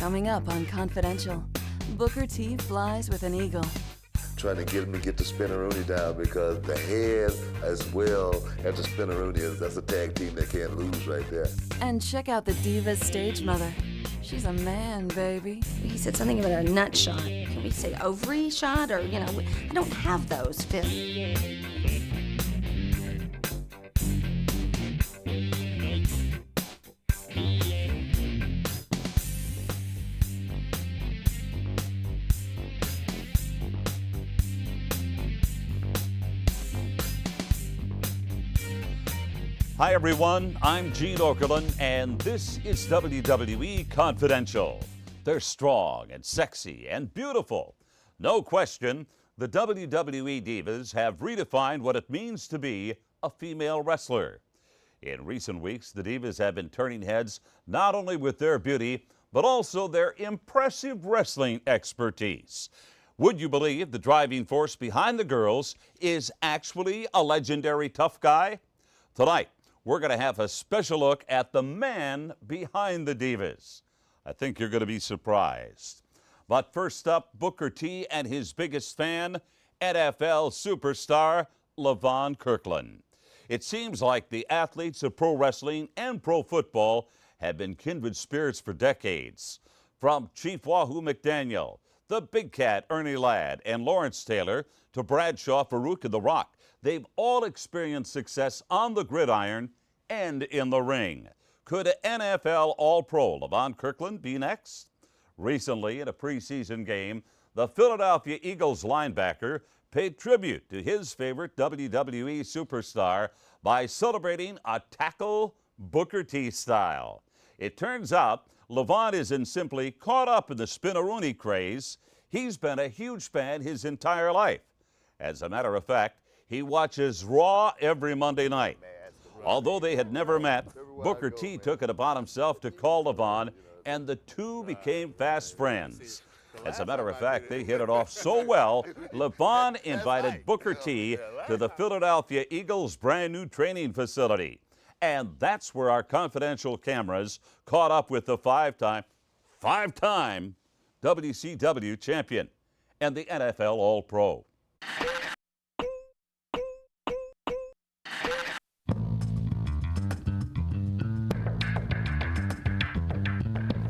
Coming up on Confidential, Booker T flies with an eagle. Trying to get him to get the spinneroonie down because the head as well as the spinneroonie, that's a tag team they can't lose right there. And check out the Divas stage mother. She's a man, baby. He said something about a nut shot. Can we say ovary shot? Or, you know, I don't have those, Phil. Hi everyone, I'm Gene Okerlund, and this is WWE Confidential. They're strong and sexy and beautiful. No question, the WWE Divas have redefined what it means to be a female wrestler. In recent weeks, the Divas have been turning heads not only with their beauty, but also their impressive wrestling expertise. Would you believe the driving force behind the girls is actually a legendary tough guy? Tonight, we're going to have a special look at the man behind the Divas. I think you're going to be surprised. But first up, Booker T and his biggest fan, NFL superstar Levon Kirkland. It seems like the athletes of pro wrestling and pro football have been kindred spirits for decades. From Chief Wahoo McDaniel, the Big Cat Ernie Ladd, and Lawrence Taylor, to Bradshaw, Farouk, and The Rock, they've all experienced success on the gridiron and in the ring. Could NFL All-Pro Levon Kirkland be next? Recently, in a preseason game, the Philadelphia Eagles linebacker paid tribute to his favorite WWE superstar by celebrating a tackle Booker T style. It turns out Levon isn't simply caught up in the spinneroonie craze. He's been a huge fan his entire life. As a matter of fact, he watches Raw every Monday night. Although they had never met, Booker T took it upon himself to call Levon, and the two became fast friends. As a matter of fact, they hit it off so well, Levon invited Booker T to the Philadelphia Eagles' brand new training facility. And that's where our confidential cameras caught up with the five-time WCW champion and the NFL All-Pro.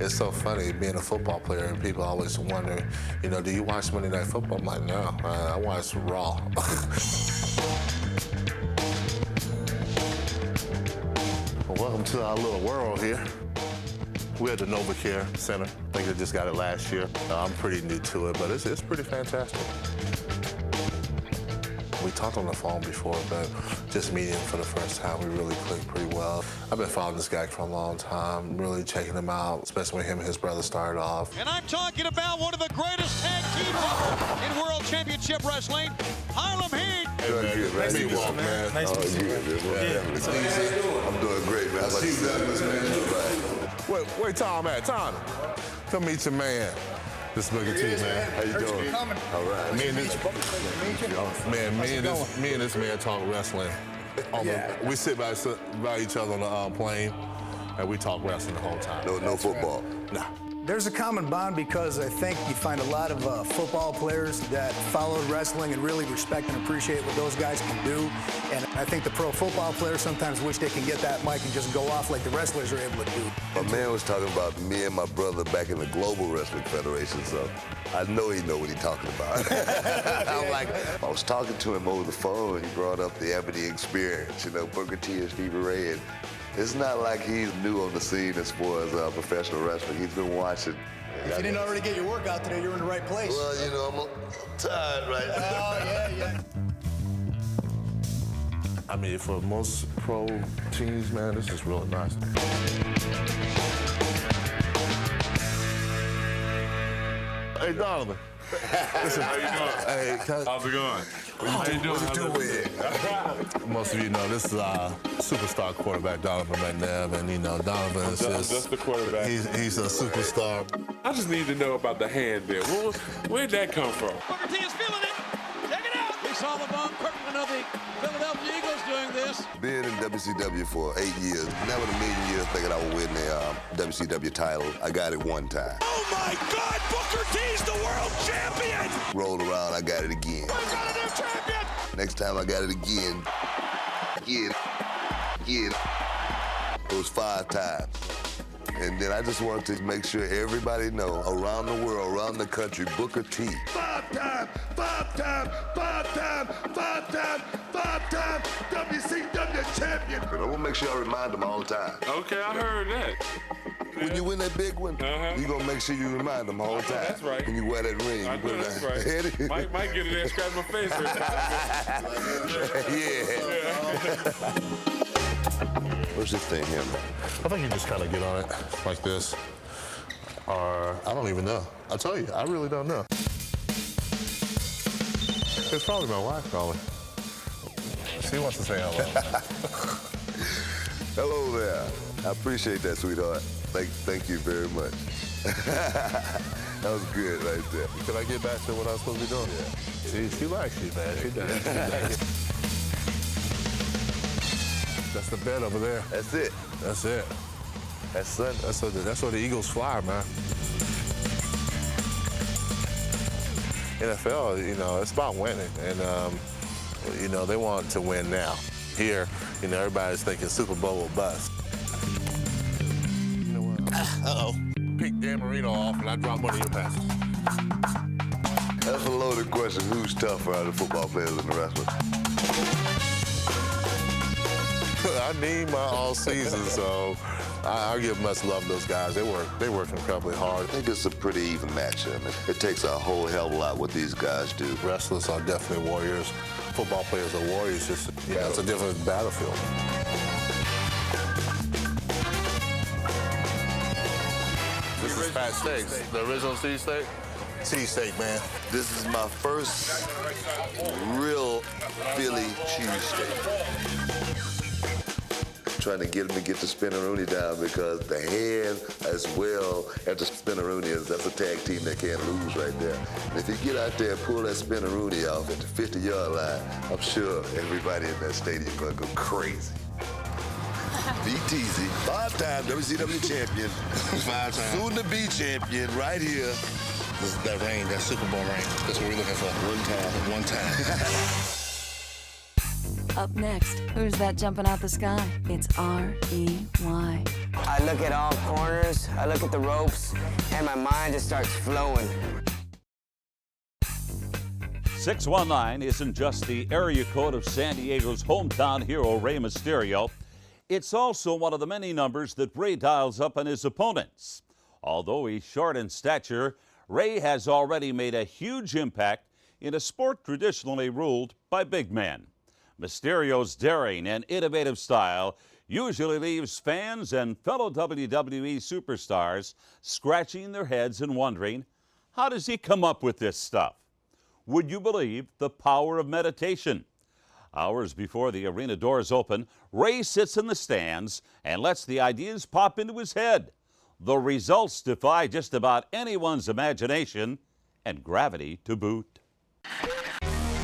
It's so funny being a football player, and people always wonder, you know, do you watch Monday Night Football? I'm like, no, I watch Raw. Well, welcome to our little world here. We're at the NovaCare Center. I think they just got it last year. I'm pretty new to it, but it's pretty fantastic. We talked on the phone before, but just meeting him for the first time, we really clicked pretty well. I've been following this guy for a long time, really checking him out, especially when him and his brother started off. And I'm talking about one of the greatest tag teams in World Championship Wrestling, Harlem Heat. Good, man. Nice to meet you, man. Nice to meet you. I'm doing great, man. How about you? Wait, Tom at? Tom, come meet your man. This Booker T, man. How you doing? All right. Me and this man talk wrestling. We sit by each other on the plane, and we talk wrestling the whole time. No football? Nah. There's a common bond because I think you find a lot of football players that follow wrestling and really respect and appreciate what those guys can do. And I think the pro football players sometimes wish they can get that mic and just go off like the wrestlers are able to do. My man was talking about me and my brother back in the Global Wrestling Federation, so I know he know what he's talking about. I'm like, I was talking to him over the phone, and he brought up the Ebony experience, you know, Booker T and Stevie Ray. And it's not like he's new on the scene as far as professional wrestling. He's been watching. If you didn't already get your workout today, you're in the right place. Well, you know, I'm tired right now. Oh, yeah. I mean, for most pro teams, man, this is really nice. Hey, Donovan. Listen, how you doing? Hey, how's it going? How you doing? Most of you know this is our superstar quarterback, Donovan McNabb, and you know Donovan is just the quarterback. He's a superstar. I just need to know about the hand there. Where'd that come from? Booker T is feeling it. Check it out. We saw Levon Kirkland of the Philadelphia Eagles doing this. Being in WCW for 8 years. Never in a million years thinking I would win the WCW title. I got it one time. Oh my God, Booker T's the world champion! Rolled around, I got it again. We got a new champion! Next time I got it again. It was 5 times. And then I just wanted to make sure everybody know, around the world, around the country, Booker T. 5-time WCW champion. And I want to make sure I remind them all the time. Okay, I heard that. When you win that big one, you're going to make sure you remind them all the time. That's right. When you wear that ring. I know that's right. might get in there and scratch my face every time. Yeah. What's this thing here, man? I think you just kind of get on it like this. Or, I don't even know. I'll tell you, I really don't know. It's probably my wife calling. She wants to say hello. Hello there. I appreciate that, sweetheart. Thank you very much. That was good right there. Can I get back to what I was supposed to be doing? Yeah. She likes you, man. She does. That's the bed over there. That's it. That's it. That's where the Eagles fly, man. NFL, you know, it's about winning, and you know, they want to win now. Here, you know, everybody's thinking Super Bowl will bust. You know what? Uh-oh. Pick Dan Marino off, and I drop one of your passes. That's a loaded question. Who's tougher out of the football players and the wrestlers? I need my all season, so I give much love to those guys. They work incredibly hard. I think it's a pretty even match. I mean, it takes a whole hell of a lot what these guys do. Wrestlers are definitely warriors. Football players are warriors. Just, you know, it's a different battlefield. This is Pat Steaks, the original cheesesteak. Cheesesteak, man. This is my first real Philly cheesesteak. Trying to get him to get the spinneroonie down because the hand as well as the spinneroonie, that's a tag team that can't lose right there. And if you get out there and pull that spinneroonie off at the 50-yard line, I'm sure everybody in that stadium is going to go crazy. BTZ, 5-time WCW champion, 5 times. Soon to be champion right here. This is that ring, that Super Bowl ring. That's what we're looking for. One time. Up next, who's that jumping out the sky? It's R-E-Y. I look at all corners, I look at the ropes, and my mind just starts flowing. 619 isn't just the area code of San Diego's hometown hero, Rey Mysterio. It's also one of the many numbers that Rey dials up on his opponents. Although he's short in stature, Rey has already made a huge impact in a sport traditionally ruled by big men. Mysterio's daring and innovative style usually leaves fans and fellow WWE superstars scratching their heads and wondering, how does he come up with this stuff? Would you believe the power of meditation? Hours before the arena doors open, Rey sits in the stands and lets the ideas pop into his head. The results defy just about anyone's imagination, and gravity to boot.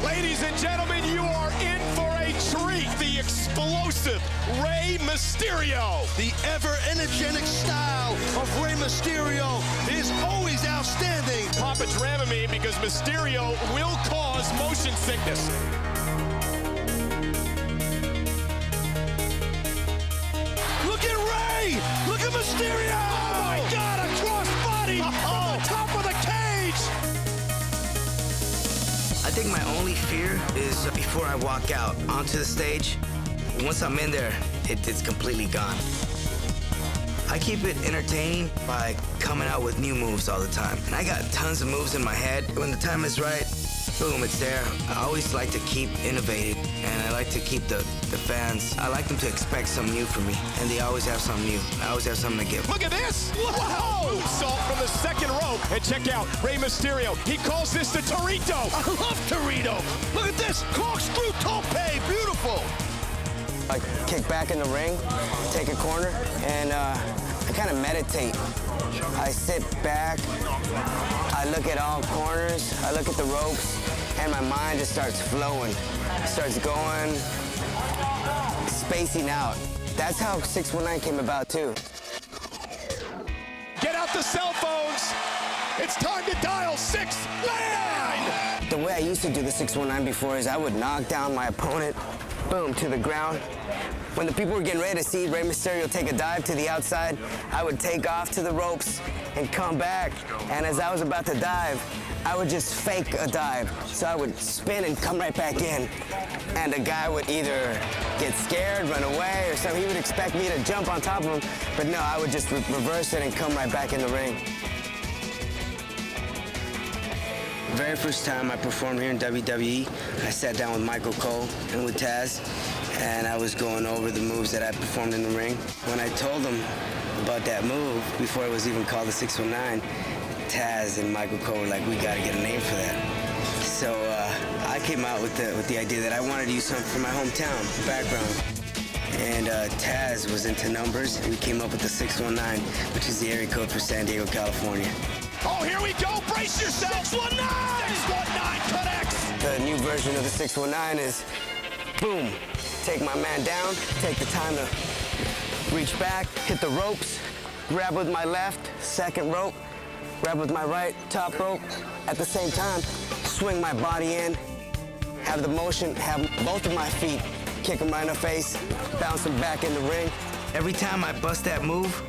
Ladies and gentlemen, you are in for a treat. The explosive Rey Mysterio. The ever-energetic style of Rey Mysterio is always outstanding. Papa Dramamine, because Mysterio will cause motion sickness. Look at Rey! Look at Mysterio! Oh my God, a crossbody on the top of the cage! I think my only fear is before I walk out onto the stage, once I'm in there, it's completely gone. I keep it entertaining by coming out with new moves all the time. And I got tons of moves in my head. When the time is right, boom, it's there. I always like to keep innovating, and I like to keep the fans, I like them to expect something new from me, and they always have something new. I always have something to give. Look at this! Whoa! Moonsault from the second rope. And check out Rey Mysterio. He calls this the Torito. I love Torito! Look at this! Corkscrew tope! Beautiful! I kick back in the ring, take a corner, and I kind of meditate. I sit back, I look at all corners, I look at the ropes, and my mind just starts flowing. It starts going, spacing out. That's how 619 came about too. Get out the cell phones. It's time to dial 619. The way I used to do the 619 before is I would knock down my opponent, boom, to the ground. When the people were getting ready to see Rey Mysterio take a dive to the outside, I would take off to the ropes and come back. And as I was about to dive, I would just fake a dive. So I would spin and come right back in. And the guy would either get scared, run away, or something. He would expect me to jump on top of him. But no, I would just reverse it and come right back in the ring. The very first time I performed here in WWE, I sat down with Michael Cole and with Taz, and I was going over the moves that I performed in the ring. When I told them about that move, before it was even called the 619, Taz and Michael Cole were like, we gotta get a name for that. So I came out with the idea that I wanted to use something from my hometown background. And Taz was into numbers, and we came up with the 619, which is the area code for San Diego, California. Oh, here we go. Brace yourself. 619. 619 connects. The new version of the 619 is, boom, take my man down, take the time to reach back, hit the ropes, grab with my left, second rope, grab with my right, top rope. At the same time, swing my body in, have the motion, have both of my feet, kick them right in the face, bounce them back in the ring. Every time I bust that move,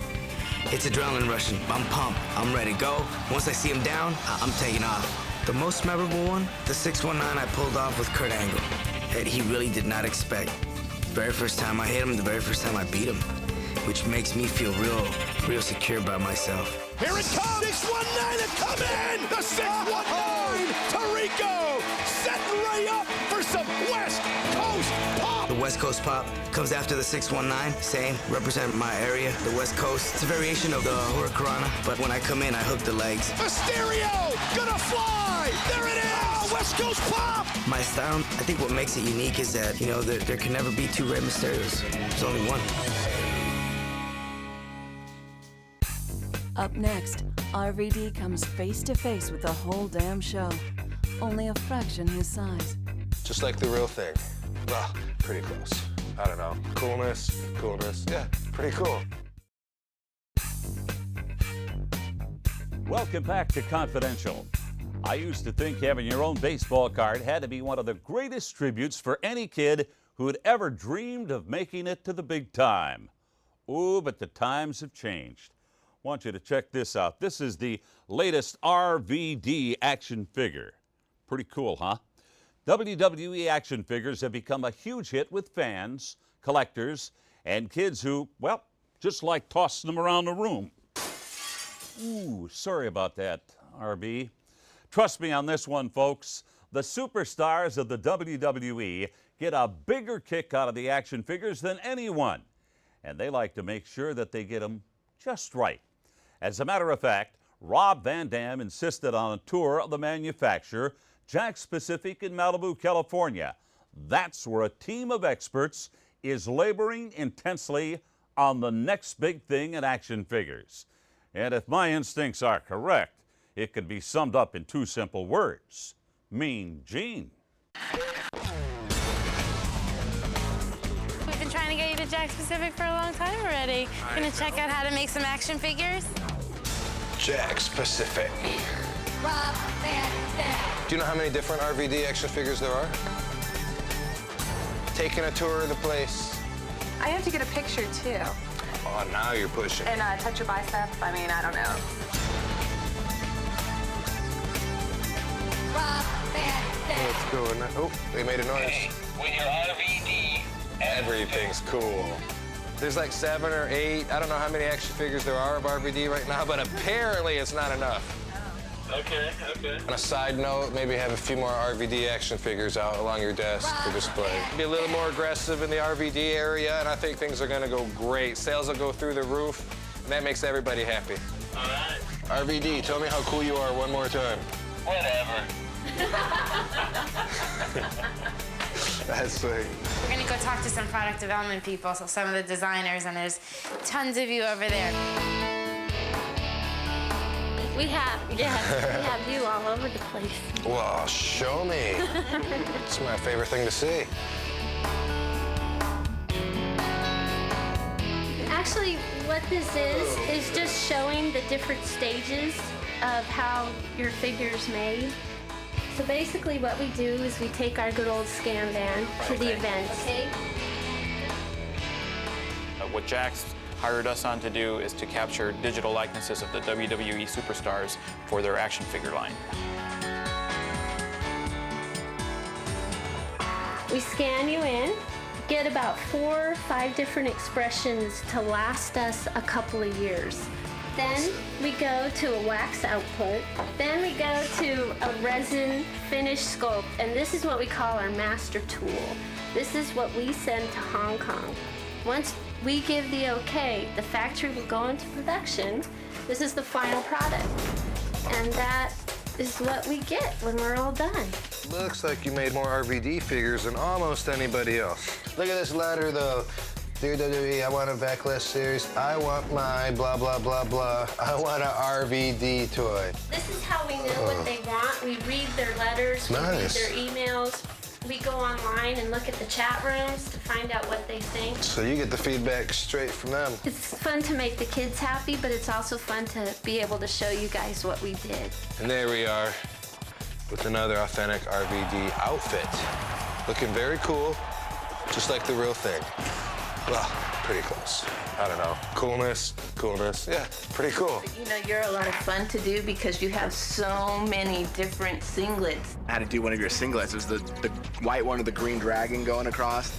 it's adrenaline rushing. I'm pumped. I'm ready to go. Once I see him down, I'm taking off. The most memorable one, the 619 I pulled off with Kurt Angle, that he really did not expect. The very first time I hit him, the very first time I beat him, which makes me feel real secure by myself. Here it comes. 619 come in. The 619. Tarico setting Ray up for some West Coast pop. The West Coast pop comes after the 619, same, represent my area, the West Coast. It's a variation of the Hurricanrana, but when I come in, I hook the legs. Mysterio, gonna fly! There it is! Oh, West Coast pop! My style, I think what makes it unique is that, you know, there can never be two Rey Mysterios. There's only one. Up next, RVD comes face to face with the whole damn show. Only a fraction his size. Just like the real thing. Well, pretty close. I don't know. Coolness. Yeah, pretty cool. Welcome back to Confidential. I used to think having your own baseball card had to be one of the greatest tributes for any kid who had ever dreamed of making it to the big time. Ooh, but the times have changed. I want you to check this out. This is the latest RVD action figure. Pretty cool, huh? WWE action figures have become a huge hit with fans, collectors, and kids who, well, just like tossing them around the room. Ooh, sorry about that, RB. Trust me on this one, folks. The superstars of the WWE get a bigger kick out of the action figures than anyone, and they like to make sure that they get them just right. As a matter of fact, Rob Van Dam insisted on a tour of the manufacturer, Jakks Pacific in Malibu, California. That's where a team of experts is laboring intensely on the next big thing in action figures. And if my instincts are correct, it can be summed up in two simple words: Mean Gene. We've been trying to get you to Jakks Pacific for a long time already. Gonna check out how to make some action figures? Jakks Pacific. Do you know how many different RVD action figures there are? Taking a tour of the place. I have to get a picture too. Oh, now you're pushing. And touch your bicep. I mean, I don't know. Let's go. Oh, they made a noise. With your RVD, everything's cool. There's like 7 or 8. I don't know how many action figures there are of RVD right now, but apparently it's not enough. Okay. On a side note, maybe have a few more RVD action figures out along your desk for display. Be a little more aggressive in the RVD area, and I think things are gonna go great. Sales will go through the roof, and that makes everybody happy. All right. RVD, tell me how cool you are one more time. Whatever. That's sweet. We're gonna go talk to some product development people, so some of the designers, and there's tons of you over there. We have you all over the place. Well, show me. It's my favorite thing to see. Actually, what this is just showing the different stages of how your figure's made. So basically what we do is we take our good old scan van to the events. Okay. What Jax hired us on to do is to capture digital likenesses of the WWE superstars for their action figure line. We scan you in, get about 4 or 5 different expressions to last us a couple of years. Then we go to a wax output. Then we go to a resin finish sculpt, and this is what we call our master tool. This is what we send to Hong Kong. Once we give the okay, the factory will go into production. This is the final product. And that is what we get when we're all done. Looks like you made more RVD figures than almost anybody else. Look at this letter, though. Dear WWE, I want a backlash series. I want my blah, blah, blah, blah. I want an RVD toy. This is how we know what they want. We read their letters, we read their emails. We go online and look at the chat rooms to find out what they think. So you get the feedback straight from them. It's fun to make the kids happy, but it's also fun to be able to show you guys what we did. And there we are with another authentic RVD outfit. Looking very cool, just like the real thing. Well, pretty close. I don't know. Coolness, yeah, pretty cool. You know, you're a lot of fun to do because you have so many different singlets. I had to do one of your singlets. It was the white one with the green dragon going across.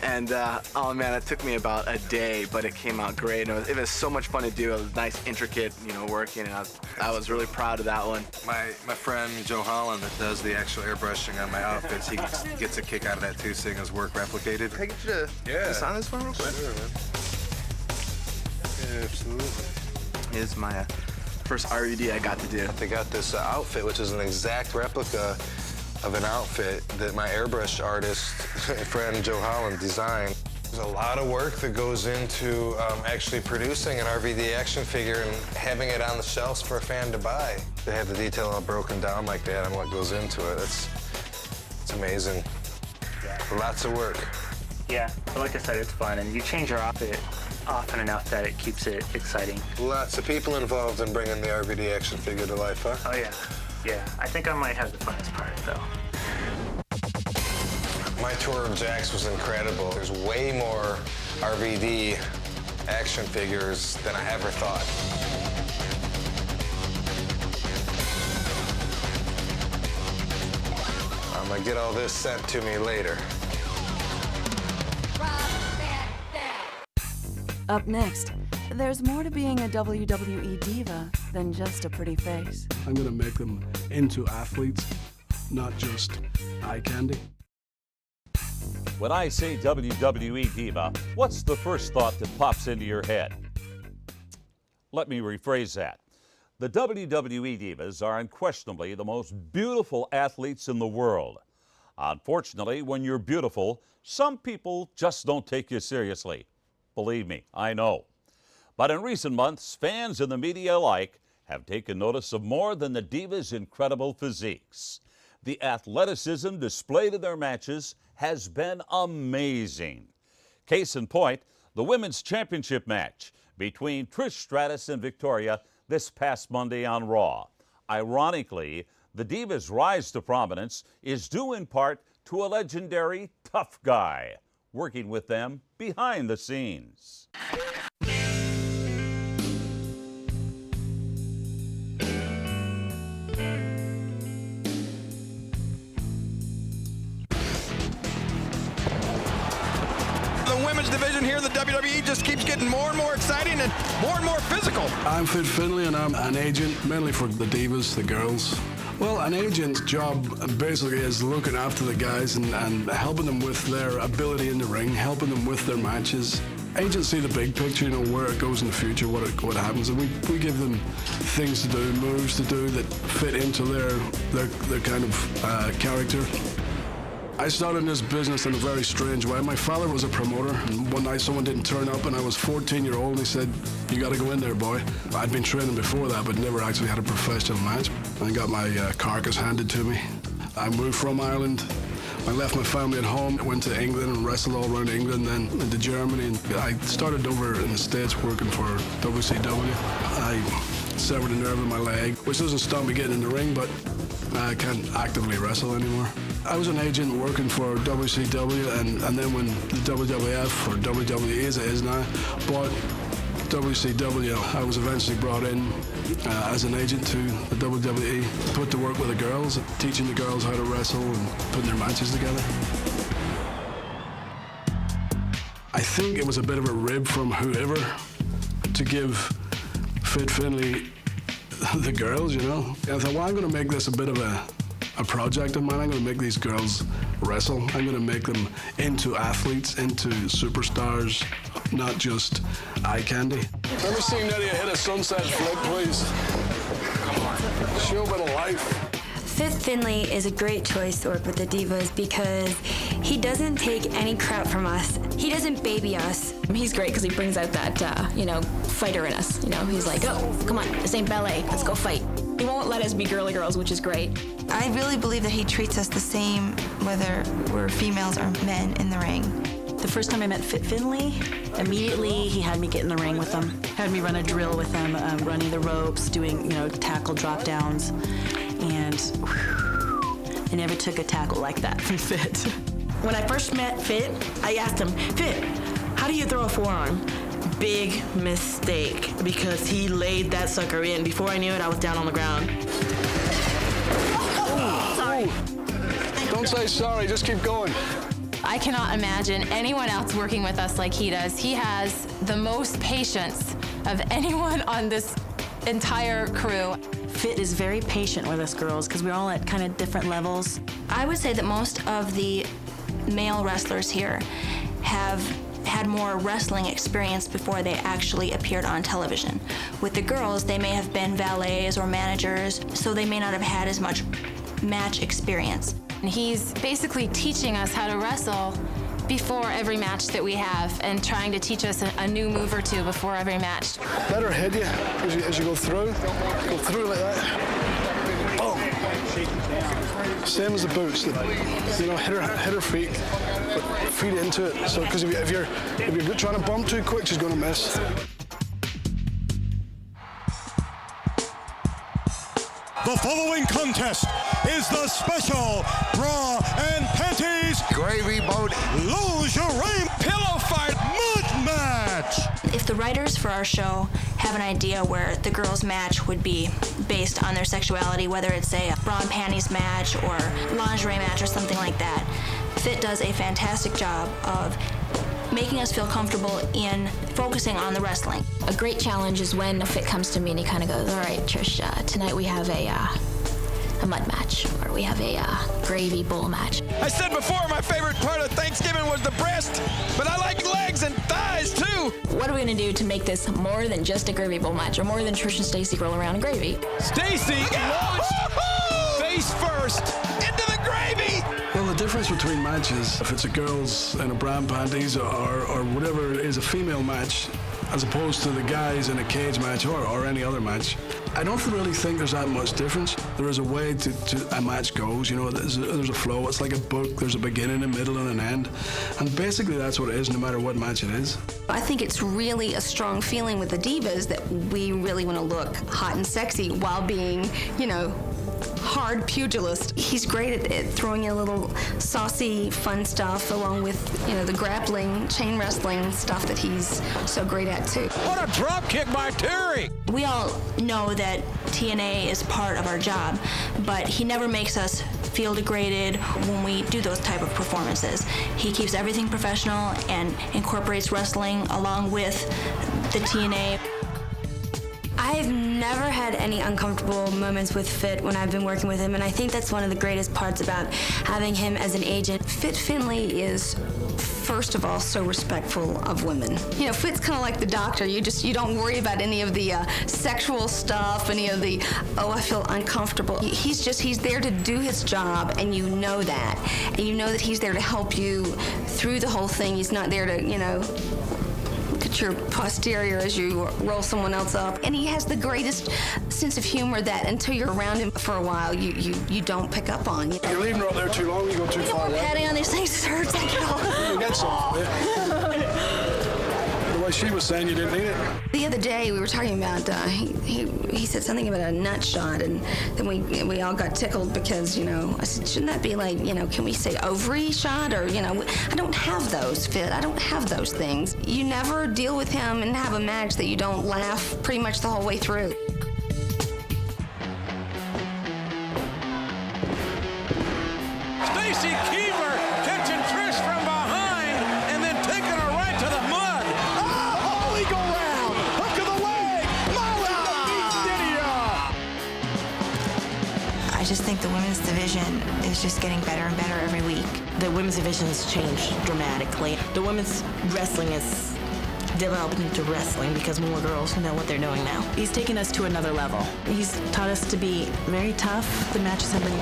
And, oh man, it took me about a day, but it came out great. And it was so much fun to do. It was nice, intricate, you know, working, and I was really proud of that one. My friend Joe Holland that does the actual airbrushing on my outfits, he gets a kick out of that too, seeing his work replicated. Can I get you to sign this one real quick? Sure, man. Yeah, absolutely. Here's my first RVD I got to do. They got this outfit, which is an exact replica of an outfit that my airbrush artist friend Joe Holland designed. There's a lot of work that goes into actually producing an RVD action figure and having it on the shelves for a fan to buy. They have the detail all broken down like that and what goes into it. It's amazing. Lots of work. Yeah, but like I said, it's fun, and you change your outfit often enough that it keeps it exciting. Lots of people involved in bringing the RVD action figure to life, huh? Oh yeah. Yeah, I think I might have the funnest part, though. My tour of Jax was incredible. There's way more RVD action figures than I ever thought. I'm gonna get all this sent to me later. Up next, there's more to being a WWE diva than just a pretty face. I'm going to make them into athletes, not just eye candy. When I say WWE Diva, what's the first thought that pops into your head? Let me rephrase that. The WWE Divas are unquestionably the most beautiful athletes in the world. Unfortunately, when you're beautiful, some people just don't take you seriously. Believe me, I know. But in recent months, fans and the media alike have taken notice of more than the Divas' incredible physiques. The athleticism displayed in their matches has been amazing. Case in point, the Women's Championship match between Trish Stratus and Victoria this past Monday on Raw. Ironically, the Divas' rise to prominence is due in part to a legendary tough guy working with them behind the scenes. Women's division here in the WWE just keeps getting more and more exciting and more physical. I'm Fit Finley, and I'm an agent, mainly for the divas, the girls. Well, an agent's job basically is looking after the guys and helping them with their ability in the ring, helping them with their matches. Agents see the big picture, you know, where it goes in the future, what happens, and we give them things to do, moves to do that fit into their kind of character. I started in this business in a very strange way. My father was a promoter, and one night someone didn't turn up, and I was 14-year-old, and he said, "You got to go in there, boy." I'd been training before that, but never actually had a professional match. I got my carcass handed to me. I moved from Ireland, I left my family at home, went to England and wrestled all around England, then into Germany, and I started over in the States working for WCW. I severed a nerve in my leg, which doesn't stop me getting in the ring, but I can't actively wrestle anymore. I was an agent working for WCW, and then when the WWF, or WWE as it is now, bought WCW, I was eventually brought in as an agent to the WWE, put to work with the girls, teaching the girls how to wrestle and putting their matches together. I think it was a bit of a rib from whoever to give Fit Finlay the girls, you know. And I thought, well, I'm going to make this a bit of a project of mine. I'm going to make these girls wrestle. I'm going to make them into athletes, into superstars, not just eye candy. Let me see Nadia hit a sunset flip, please. Come on. Show a bit of life. Fit Finlay is a great choice to work with the Divas because he doesn't take any crap from us. He doesn't baby us. He's great because he brings out that, fighter in us. He's like, oh, come on, this ain't ballet. Let's go fight. He won't let us be girly girls, which is great. I really believe that he treats us the same whether we're females or men in the ring. The first time I met Fit Finlay, immediately he had me get in the ring with him. Had me run a drill with him, running the ropes, doing, tackle drop downs. And I never took a tackle like that from Fit. When I first met Fit, I asked him, Fit, how do you throw a forearm? Big mistake, because he laid that sucker in. Before I knew it, I was down on the ground. Sorry. Don't say sorry, just keep going. I cannot imagine anyone else working with us like he does. He has the most patience of anyone on this entire crew. Fit is very patient with us girls because we're all at kind of different levels. I would say that most of the male wrestlers here have had more wrestling experience before they actually appeared on television. With the girls, they may have been valets or managers, so they may not have had as much match experience. And he's basically teaching us how to wrestle before every match that we have and trying to teach us a new move or two before every match. Let her hit you as you go through. Go through like that. Boom. Same as the boots. Hit her feet, but feet into it. So, because if you're trying to bump too quick, she's going to miss. The following contest is the special bra and panties gravy boat lingerie pillow fight mud match. If the writers for our show have an idea where the girls' match would be based on their sexuality, whether it's a bra and panties match or lingerie match or something like that, Fit does a fantastic job of making us feel comfortable in focusing on the wrestling. A great challenge is when Fit comes to me and he kind of goes, all right, Trish, tonight we have a mud match, or we have a gravy bowl match. I said before my favorite part of Thanksgiving was the breast, but I like legs and thighs too. What are we going to do to make this more than just a gravy bowl match, or more than Trish and Stacy roll around in gravy? Stacy launched face first into the gravy. Well, the difference between matches, if it's a girls in a bra and panties or whatever it is, a female match, as opposed to the guys in a cage match or any other match, I don't really think there's that much difference. There is a way to a match goes, there's a flow. It's like a book. There's a beginning, a middle, and an end. And basically that's what it is, no matter what match it is. I think it's really a strong feeling with the Divas that we really want to look hot and sexy while being, hard pugilist. He's great at throwing in a little saucy, fun stuff along with, the grappling, chain wrestling stuff that he's so great at too. What a drop kick by Terry! We all know that TNA is part of our job, but he never makes us feel degraded when we do those type of performances. He keeps everything professional and incorporates wrestling along with the TNA. I've never had any uncomfortable moments with Fit when I've been working with him, and I think that's one of the greatest parts about having him as an agent. Fit Finlay is, first of all, so respectful of women. Fit's kind of like the doctor. You don't worry about any of the sexual stuff, any of the, I feel uncomfortable. He's there to do his job, and you know that. And you know that he's there to help you through the whole thing. He's not there to, look at at your posterior as you roll someone else up. And he has the greatest sense of humor that until you're around him for a while, you don't pick up on. You're leaving her up there too long, you go too far left. Patting on these things hurts. Like, You get something. The way she was saying you didn't need it. The other day we were talking about, he said something about a nut shot, and then we all got tickled because, I said, shouldn't that be like, can we say ovary shot? Or, I don't have those, Fit. I don't have those things. You never deal with him and have a match that you don't laugh pretty much the whole way through. Stacy Keever catching Trish from behind and then taking her right to the mud. Oh, eagle round. Hook of the leg. I just think the women's division is just getting better and better every week. The women's division has changed dramatically. The women's wrestling is developed into wrestling because more girls know what they're doing now. He's taken us to another level. He's taught us to be very tough. The matches have been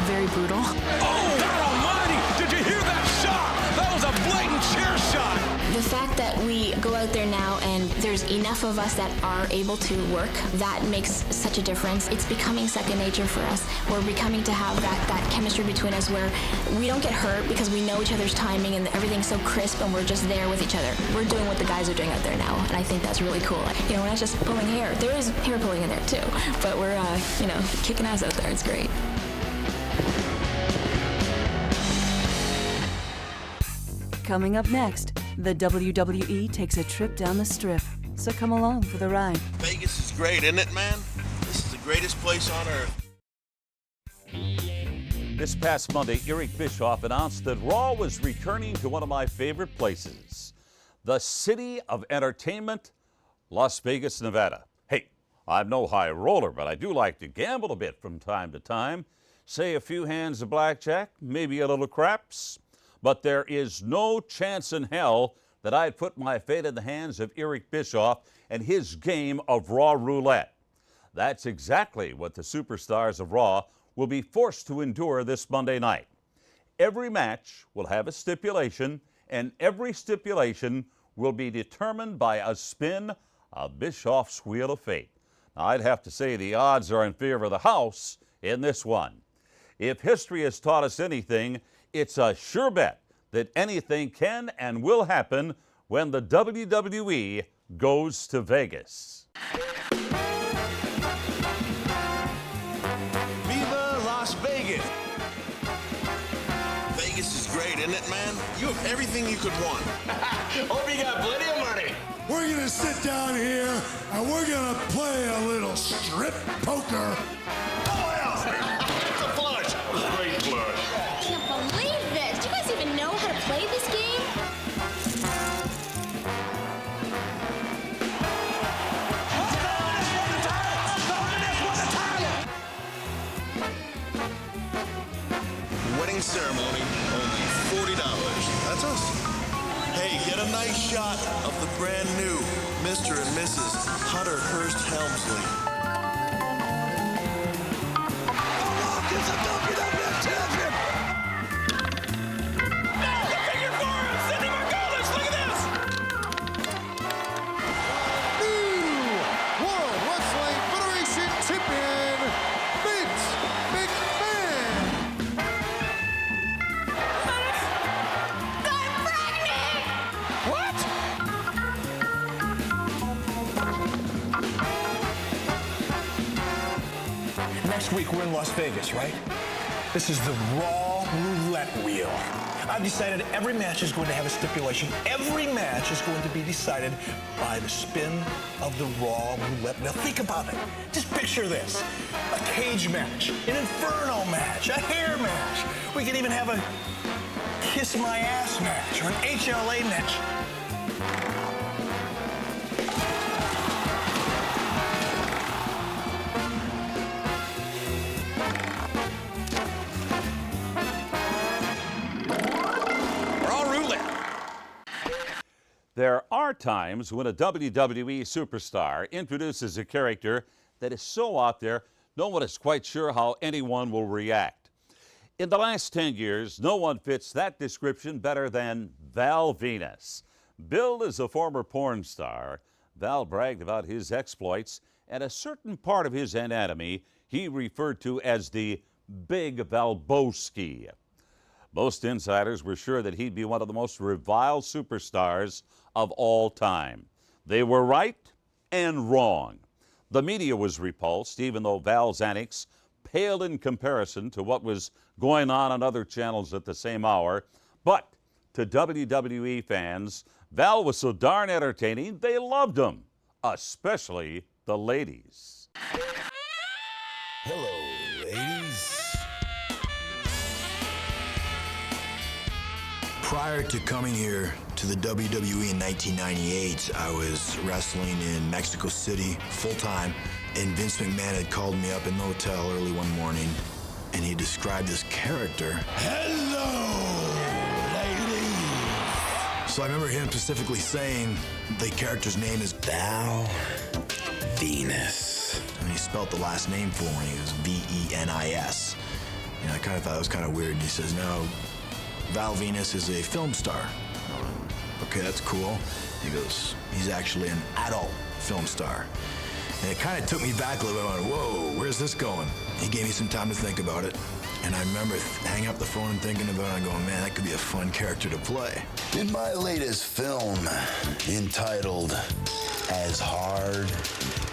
very brutal. Oh, God almighty! Did you hear that shot? That was a blatant chair shot. The fact that we go out there now and there's enough of us that are able to work, that makes such a difference. It's becoming second nature for us. We're becoming to have that chemistry between us where we don't get hurt because we know each other's timing and everything's so crisp and we're just there with each other. We're doing what the guys are doing out there now, and I think that's really cool. We're not just pulling hair. There is hair pulling in there too, but we're, kicking ass out there. It's great. Coming up next, the WWE takes a trip down the strip, so come along for the ride. Vegas is great, isn't it, man? This is the greatest place on earth. This past Monday, Eric Bischoff announced that Raw was returning to one of my favorite places, the city of entertainment, Las Vegas, Nevada. Hey, I'm no high roller, but I do like to gamble a bit from time to time. Say a few hands of blackjack, maybe a little craps. But there is no chance in hell that I'd put my fate in the hands of Eric Bischoff and his game of Raw roulette. That's exactly what the superstars of Raw will be forced to endure this Monday night. Every match will have a stipulation, and every stipulation will be determined by a spin of Bischoff's Wheel of Fate. Now, I'd have to say the odds are in favor of the house in this one. If history has taught us anything, it's a sure bet that anything can and will happen when the WWE goes to Vegas. Viva Las Vegas! Vegas is great, isn't it, man? You have everything you could want. Hope you got plenty of money. We're going to sit down here and we're going to play a little strip poker. Oh, yeah! It's a flush. A great flush. I can't believe this. Do you guys even know how to play this game? Wedding ceremony, only $40. That's us. Hey, get a nice shot of the brand new Mr. and Mrs. Hunter Hearst Helmsley. The Rock is a WWE champion! Now the figure four of Cindy Margolis. Look at this! New World Wrestling Federation champion, Vince McMahon. What? Next week we're in Las Vegas, right? This is the Raw Roulette Wheel. I've decided every match is going to have a stipulation. Every match is going to be decided by the spin of the Raw Roulette Wheel. Think about it. Just picture this. A cage match, an Inferno match, a hair match. We could even have a Kiss My Ass match or an HLA match. There are times when a WWE superstar introduces a character that is so out there, no one is quite sure how anyone will react. In the last 10 years, no one fits that description better than Val Venis. Billed as a former porn star, Val bragged about his exploits and a certain part of his anatomy he referred to as the Big Valboski. Most insiders were sure that he'd be one of the most reviled superstars of all time. They were right and wrong. The media was repulsed, even though Val's antics paled in comparison to what was going on other channels at the same hour. But to WWE fans, Val was so darn entertaining, they loved him, especially the ladies. Hello, ladies. Prior to coming here to the WWE in 1998, I was wrestling in Mexico City full-time, and Vince McMahon had called me up in the hotel early one morning, and he described this character. Hello, ladies. So I remember him specifically saying the character's name is Val Venis. And he spelled the last name for me. It was V-E-N-I-S. And I kind of thought it was kind of weird. And he says, no, Val Venis is a film star. I went, okay, that's cool. He goes, he's actually an adult film star. And it kind of took me back a little bit. I went, whoa, where's this going? He gave me some time to think about it. And I remember hanging up the phone and thinking about it and going, man, that could be a fun character to play. In my latest film, entitled As Hard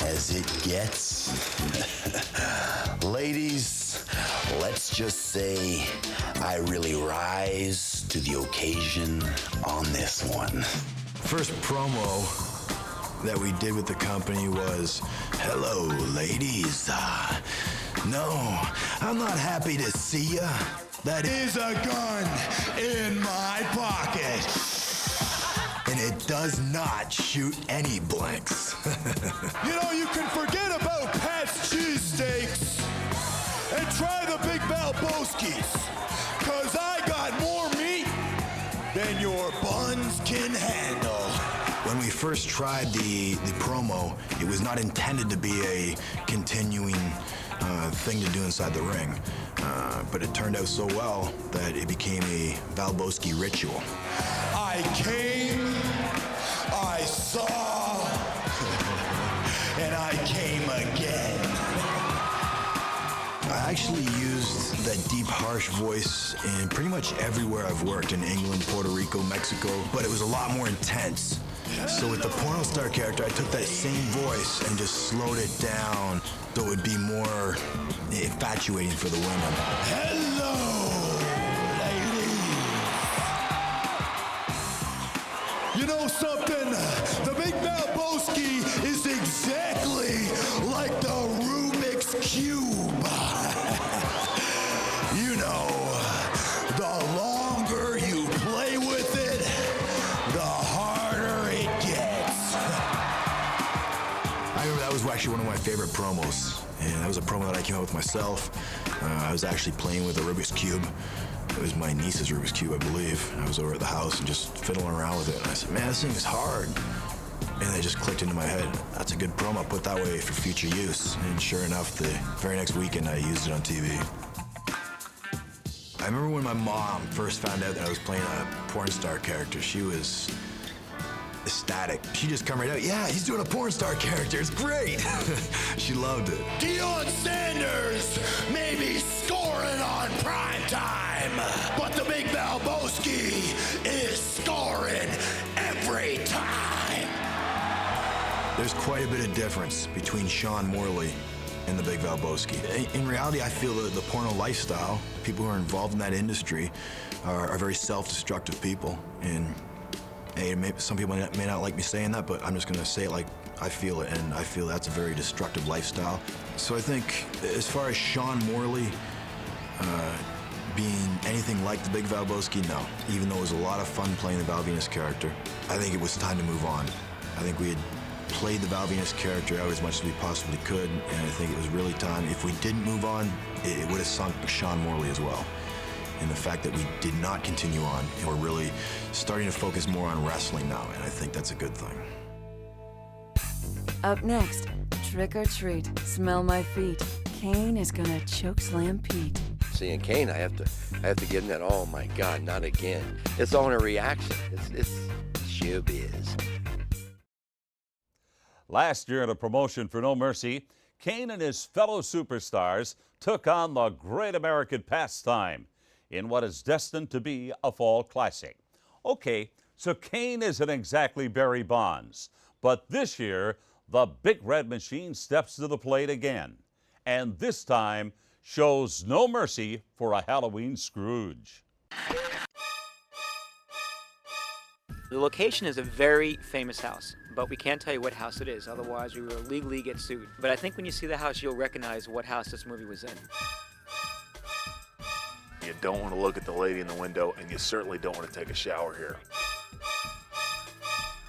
as It Gets, ladies, let's just say I really rise to the occasion on this one. First promo that we did with the company was, hello, ladies. No, I'm not happy to see ya. That is a gun in my pocket. And it does not shoot any blanks. You know, you can forget about Pat's cheesesteaks and try the Big Valboskis, cause I got more meat than your buns can handle. When we first tried the promo, it was not intended to be a continuing thing to do inside the ring. But it turned out so well that it became a Valboski ritual. I came, I saw, and I came again. I actually used that deep, harsh voice in pretty much everywhere I've worked, in England, Puerto Rico, Mexico, but it was a lot more intense. So with the porno star character, I took that same voice and just slowed it down so it would be more infatuating for the women. Hello, ladies. You know something? The Big Valboski is exactly like the Rubik's Cube. You know, the longer you play with it, the harder it gets. I remember that was actually one of my favorite promos, and that was a promo that I came up with myself. I was actually playing with a Rubik's Cube. It was my niece's Rubik's Cube, I believe. I was over at the house and just fiddling around with it, and I said, man, this thing is hard. And it just clicked into my head. That's a good promo, put that way for future use. And sure enough, the very next weekend, I used it on TV. I remember when my mom first found out that I was playing a porn star character, she was ecstatic. She just come right out, yeah, he's doing a porn star character, it's great. She loved it. Deion Sanders may be scoring on prime time, but the Big Valboski is scoring every time. There's quite a bit of difference between Sean Morley and the Big Valboski. In reality, I feel that the porno lifestyle, people who are involved in that industry, are very self-destructive people. And hey, maybe some people may not like me saying that, but I'm just gonna say it like I feel it, and I feel that's a very destructive lifestyle. So I think as far as Sean Morley being anything like the Big Valboski, no. Even though it was a lot of fun playing the Val Venis character, I think it was time to move on. I think we had played the Val Venis character out as much as we possibly could, and I think it was really time. If we didn't move on, it would have sunk Sean Morley as well. And the fact that we did not continue on, and we're really starting to focus more on wrestling now, and I think that's a good thing. Up next, Trick or Treat, Smell My Feet. Kane is gonna chokeslam Pete. Seeing Kane, I have to get in that, oh my God, not again. It's all in a reaction. It's showbiz. Last year in a promotion for No Mercy, Kane and his fellow superstars took on the great American pastime in what is destined to be a fall classic. Okay, so Kane isn't exactly Barry Bonds, but this year, the Big Red Machine steps to the plate again, and this time shows no mercy for a Halloween Scrooge. The location is a very famous house, but we can't tell you what house it is, otherwise we will legally get sued. But I think when you see the house, you'll recognize what house this movie was in. You don't want to look at the lady in the window, and you certainly don't want to take a shower here.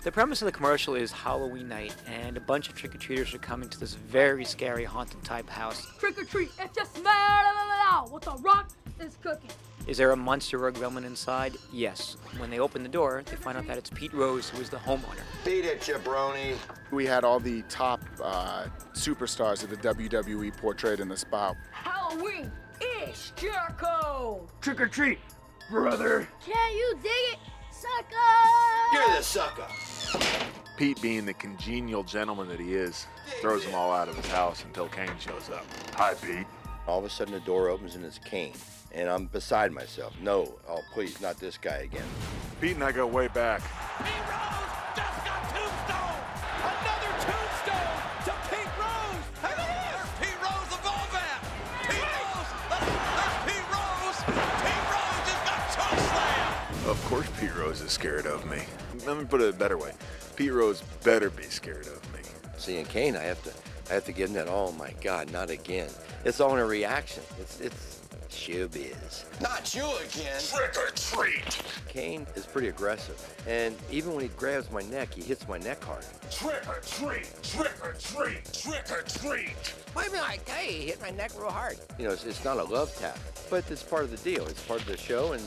The premise of the commercial is Halloween night, and a bunch of trick-or-treaters are coming to this very scary haunted type house. Trick or treat, if you smell what the rock is cooking. Is there a monster or a gremlin inside? Yes. When they open the door, they find out that it's Pete Rose, who is the homeowner. Beat it, jabroni. We had all the top superstars of the WWE portrayed in the spot. Halloween is Jericho. Trick or treat, brother. Can you dig it, sucker? You're the sucker. Pete, being the congenial gentleman that he is, throws them all out of his house until Kane shows up. Hi, Pete. All of a sudden the door opens and it's Kane. And I'm beside myself. No, oh please, not this guy again. Pete and I go way back. Pete Rose just got tombstone! Another tombstone to Pete Rose! Hey, there's Pete Rose of all that! Pete Rose! There's Pete Rose! Pete Rose just got chokeslammed! Of course Pete Rose is scared of me. Let me put it a better way. Pete Rose better be scared of me. Seeing Kane, I have to give him that, oh my God, not again. It's all in a reaction. It's showbiz. Not you again. Trick or treat. Kane is pretty aggressive. And even when he grabs my neck, he hits my neck hard. Trick or treat. Trick or treat. Trick or treat. Wait a minute, hey, he hit my neck real hard. You know, it's not a love tap, but it's part of the deal. It's part of the show, and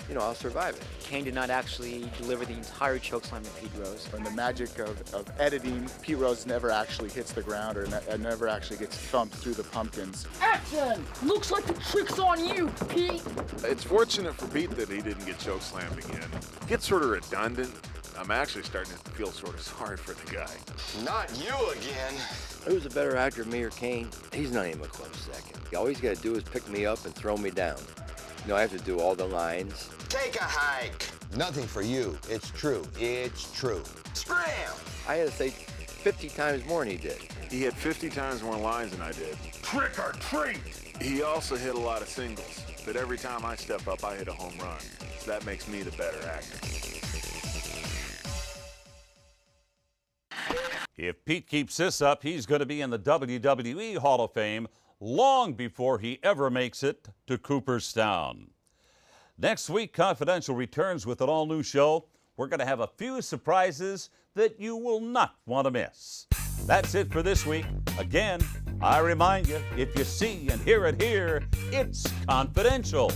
you know, I'll survive it. Kane did not actually deliver the entire chokeslam to Pete Rose. And the magic of editing, Pete Rose never actually hits the ground or never actually gets thumped through the pumpkins. Action! Looks like the trick's on you, Pete. It's fortunate for Pete that he didn't get chokeslammed again. It gets sort of redundant. I'm actually starting to feel sort of sorry for the guy. Not you again. Who's a better actor, me or Kane? He's not even a close second. All he's got to do is pick me up and throw me down. You know, I have to do all the lines. Take a hike. Nothing for you. It's true. It's true. Scram! I had to say 50 times more than he did. He had 50 times more lines than I did. Trick or treat! He also hit a lot of singles, but every time I step up, I hit a home run. So that makes me the better actor. If Pete keeps this up, he's going to be in the WWE Hall of Fame long before he ever makes it to Cooperstown. Next week, Confidential returns with an all-new show. We're going to have a few surprises that you will not want to miss. That's it for this week. Again, I remind you, if you see and hear it here, it's confidential.